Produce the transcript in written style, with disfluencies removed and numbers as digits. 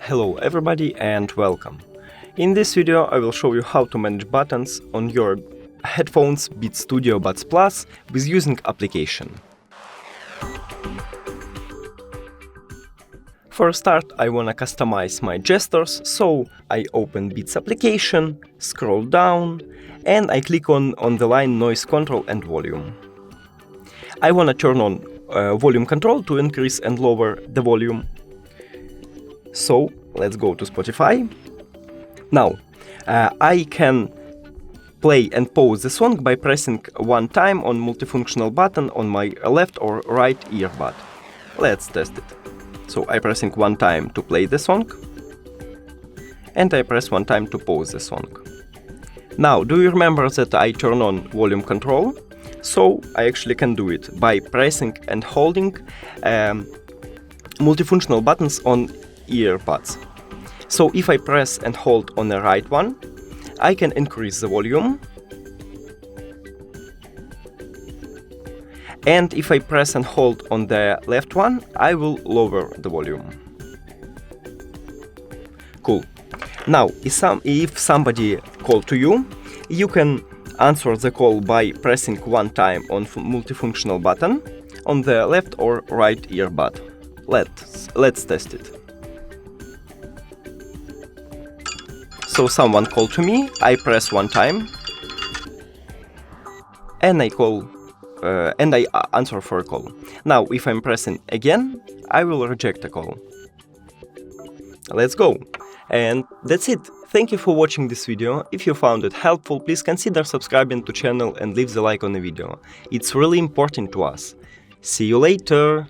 Hello everybody and welcome. In this video I will show you how to manage buttons on your headphones Beats Studio Buds Plus with using application. For a start I wanna customize my gestures, so I open Beats application, scroll down and I click on the line Noise Control and Volume. I wanna turn on volume control to increase and lower the volume. So let's go to Spotify. Now I can play and pause the song by pressing one time on multifunctional button on my left or right earbud. Let's test it. So I pressing one time to play the song and I press one time to pause the song. Now, do you remember that I turn on volume control? So I actually can do it by pressing and holding multifunctional buttons on earbuds. So if I press and hold on the right one, I can increase the volume. And if I press and hold on the left one, I will lower the volume. Cool. Now, if somebody called to you, you can answer the call by pressing one time on multifunctional button on the left or right earbud. Let's test it. So someone called to me, I press one time and I answer for a call. Now if I'm pressing again, I will reject a call. Let's go. And that's it. Thank you for watching this video. If you found it helpful, please consider subscribing to channel and leave the like on the video. It's really important to us. See you later!